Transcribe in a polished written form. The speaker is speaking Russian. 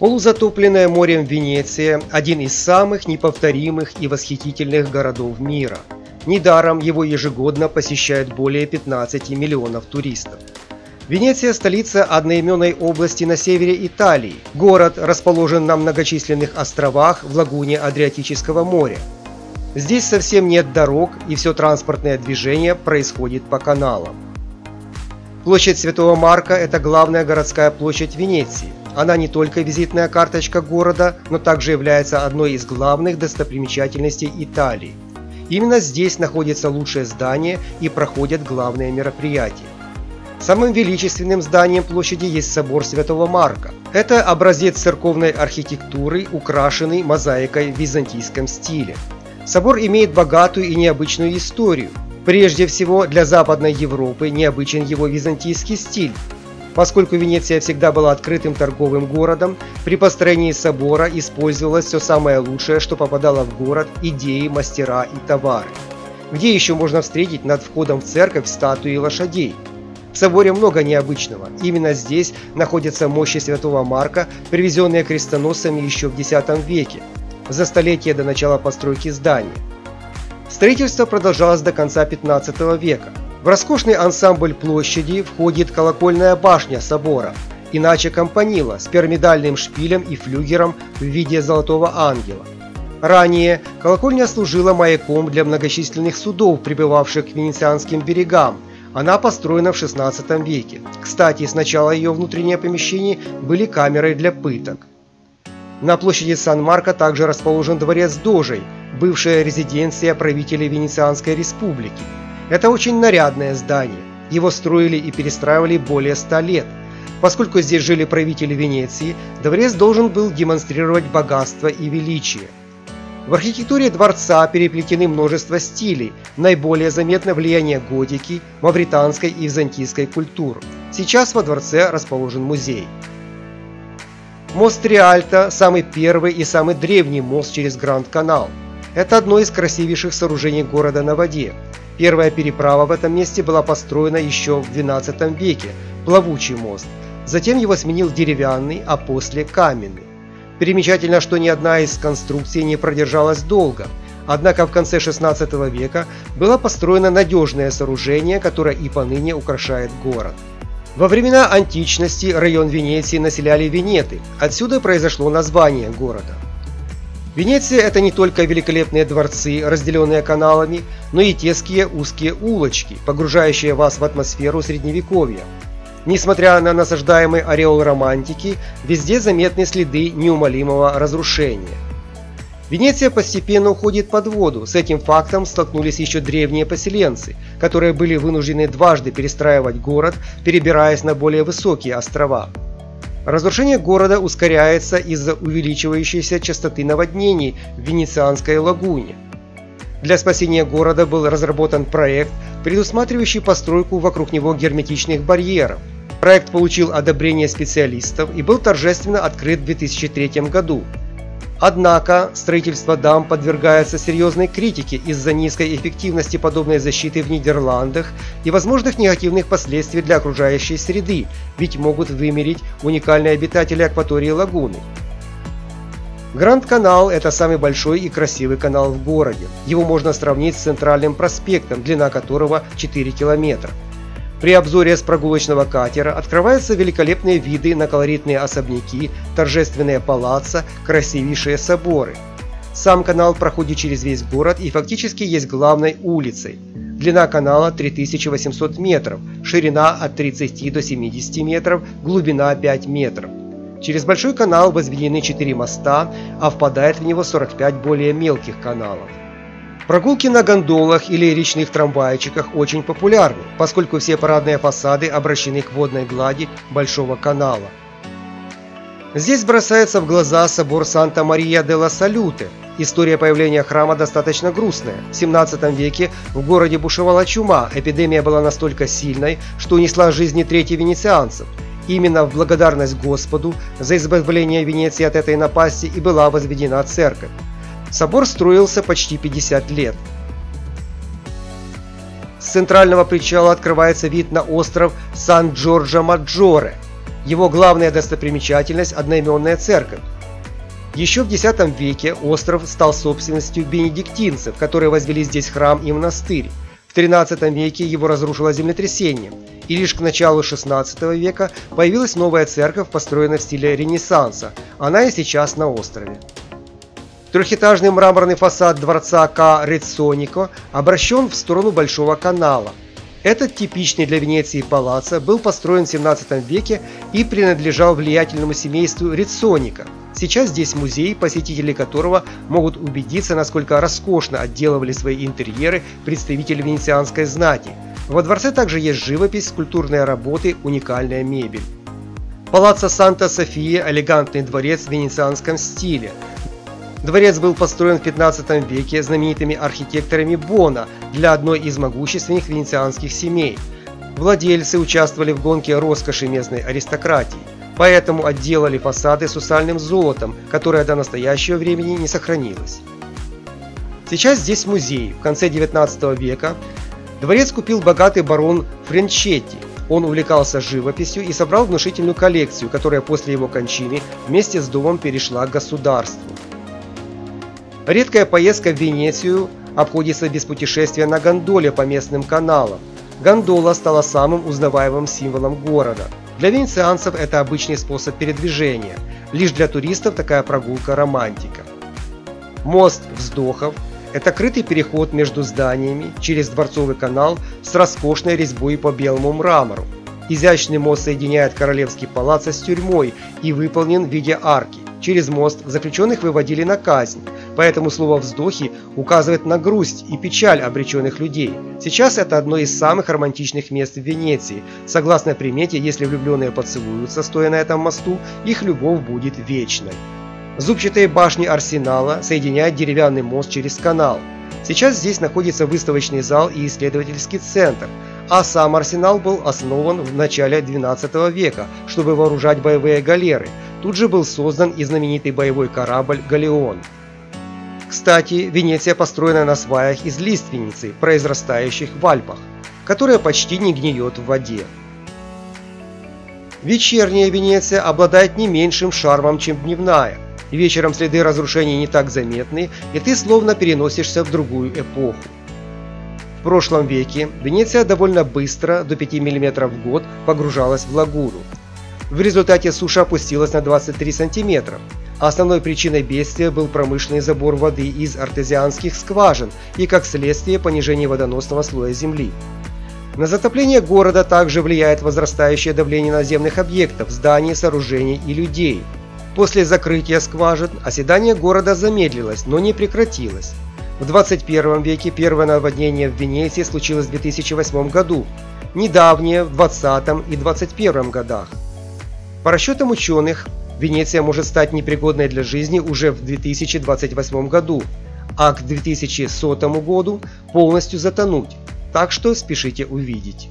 Полузатопленная морем Венеция – один из самых неповторимых и восхитительных городов мира. Недаром его ежегодно посещают более 15 миллионов туристов. Венеция – столица одноименной области на севере Италии. Город расположен на многочисленных островах в лагуне Адриатического моря. Здесь совсем нет дорог, и все транспортное движение происходит по каналам. Площадь Святого Марка – это главная городская площадь Венеции. Она не только визитная карточка города, но также является одной из главных достопримечательностей Италии. Именно здесь находится лучшее здание и проходят главные мероприятия. Самым величественным зданием площади есть собор Святого Марка. Это образец церковной архитектуры, украшенный мозаикой в византийском стиле. Собор имеет богатую и необычную историю. Прежде всего, для Западной Европы необычен его византийский стиль. Поскольку Венеция всегда была открытым торговым городом, при построении собора использовалось все самое лучшее, что попадало в город: идеи, мастера и товары. Где еще можно встретить над входом в церковь статуи лошадей? В соборе много необычного. Именно здесь находятся мощи Святого Марка, привезенные крестоносцами еще в X веке, за столетие до начала постройки здания. Строительство продолжалось до конца XV века. В роскошный ансамбль площади входит колокольная башня собора, иначе кампанила, с пирамидальным шпилем и флюгером в виде золотого ангела. Ранее колокольня служила маяком для многочисленных судов, прибывавших к венецианским берегам. Она построена в XVI веке. Кстати, сначала ее внутренние помещения были камерой для пыток. На площади Сан-Марко также расположен дворец Дожей, бывшая резиденция правителей Венецианской республики. Это очень нарядное здание. Его строили и перестраивали более 100 лет. Поскольку здесь жили правители Венеции, дворец должен был демонстрировать богатство и величие. В архитектуре дворца переплетены множество стилей, наиболее заметно влияние готики, мавританской и византийской культур. Сейчас во дворце расположен музей. Мост Риальто – самый первый и самый древний мост через Гранд-канал. Это одно из красивейших сооружений города на воде. Первая переправа в этом месте была построена еще в XII веке – плавучий мост. Затем его сменил деревянный, а после каменный. Примечательно, что ни одна из конструкций не продержалась долго. Однако в конце XVI века было построено надежное сооружение, которое и поныне украшает город. Во времена античности район Венеции населяли венеты. Отсюда произошло название города. Венеция – это не только великолепные дворцы, разделенные каналами, но и тесные узкие улочки, погружающие вас в атмосферу средневековья. Несмотря на насаждаемый ореол романтики, везде заметны следы неумолимого разрушения. Венеция постепенно уходит под воду. С этим фактом столкнулись еще древние поселенцы, которые были вынуждены дважды перестраивать город, перебираясь на более высокие острова. Разрушение города ускоряется из-за увеличивающейся частоты наводнений в Венецианской лагуне. Для спасения города был разработан проект, предусматривающий постройку вокруг него герметичных барьеров. Проект получил одобрение специалистов и был торжественно открыт в 2003 году. Однако строительство дамб подвергается серьезной критике из-за низкой эффективности подобной защиты в Нидерландах и возможных негативных последствий для окружающей среды, ведь могут вымереть уникальные обитатели акватории лагуны. Гранд-канал – это самый большой и красивый канал в городе. Его можно сравнить с центральным проспектом, длина которого 4 километра. При обзоре с прогулочного катера открываются великолепные виды на колоритные особняки, торжественные палаццо, красивейшие соборы. Сам канал проходит через весь город и фактически есть главной улицей. Длина канала 3800 метров, ширина от 30 до 70 метров, глубина 5 метров. Через большой канал возведены 4 моста, а впадает в него 45 более мелких каналов. Прогулки на гондолах или речных трамвайчиках очень популярны, поскольку все парадные фасады обращены к водной глади Большого канала. Здесь бросается в глаза собор Санта-Мария-делла-Салюте. История появления храма достаточно грустная. В 17 веке в городе бушевала чума, эпидемия была настолько сильной, что унесла жизни трети венецианцев. Именно в благодарность Господу за избавление Венеции от этой напасти и была возведена церковь. Собор строился почти 50 лет. С центрального причала открывается вид на остров Сан-Джорджо-Маджоре. Его главная достопримечательность – одноименная церковь. Еще в X веке остров стал собственностью бенедиктинцев, которые возвели здесь храм и монастырь. В XIII веке его разрушило землетрясение, и лишь к началу XVI века появилась новая церковь, построенная в стиле Ренессанса. Она и сейчас на острове. Трехэтажный мраморный фасад дворца Ка-Реццонико обращен в сторону Большого канала. Этот типичный для Венеции палаццо был построен в XVII веке и принадлежал влиятельному семейству Реццонико. Сейчас здесь музей, посетители которого могут убедиться, насколько роскошно отделывали свои интерьеры представители венецианской знати. Во дворце также есть живопись, скульптурные работы, уникальная мебель. Палаццо Санта-София – элегантный дворец в венецианском стиле. Дворец был построен в XV веке знаменитыми архитекторами Бона для одной из могущественных венецианских семей. Владельцы участвовали в гонке роскоши местной аристократии, поэтому отделали фасады сусальным золотом, которое до настоящего времени не сохранилось. Сейчас здесь музей. В конце XIX века дворец купил богатый барон Френчетти. Он увлекался живописью и собрал внушительную коллекцию, которая после его кончины вместе с домом перешла к государству. Редкая поездка в Венецию обходится без путешествия на гондоле по местным каналам. Гондола стала самым узнаваемым символом города. Для венецианцев это обычный способ передвижения, лишь для туристов такая прогулка – романтика. Мост вздохов – это крытый переход между зданиями через Дворцовый канал с роскошной резьбой по белому мрамору. Изящный мост соединяет Королевский палаццо с тюрьмой и выполнен в виде арки. Через мост заключенных выводили на казнь, поэтому слово «вздохи» указывает на грусть и печаль обреченных людей. Сейчас это одно из самых романтичных мест в Венеции. Согласно примете, если влюбленные поцелуются, стоя на этом мосту, их любовь будет вечной. Зубчатые башни Арсенала соединяют деревянный мост через канал. Сейчас здесь находится выставочный зал и исследовательский центр, а сам Арсенал был основан в начале XII века, чтобы вооружать боевые галеры. Тут же был создан и знаменитый боевой корабль «Галеон». Кстати, Венеция построена на сваях из лиственницы, произрастающих в Альпах, которая почти не гниет в воде. Вечерняя Венеция обладает не меньшим шармом, чем дневная. Вечером следы разрушений не так заметны, и ты словно переносишься в другую эпоху. В прошлом веке Венеция довольно быстро, до 5 мм в год, погружалась в лагуну. В результате суша опустилась на 23 см. Основной причиной бедствия был промышленный забор воды из артезианских скважин и, как следствие, понижение водоносного слоя земли. На затопление города также влияет возрастающее давление наземных объектов, зданий, сооружений и людей. После закрытия скважин оседание города замедлилось, но не прекратилось. В 21 веке первое наводнение в Венеции случилось в 2008 году, недавнее в 2020 и 2021 годах. По расчетам ученых, Венеция может стать непригодной для жизни уже в 2028 году, а к 2100 году полностью затонуть, так что спешите увидеть.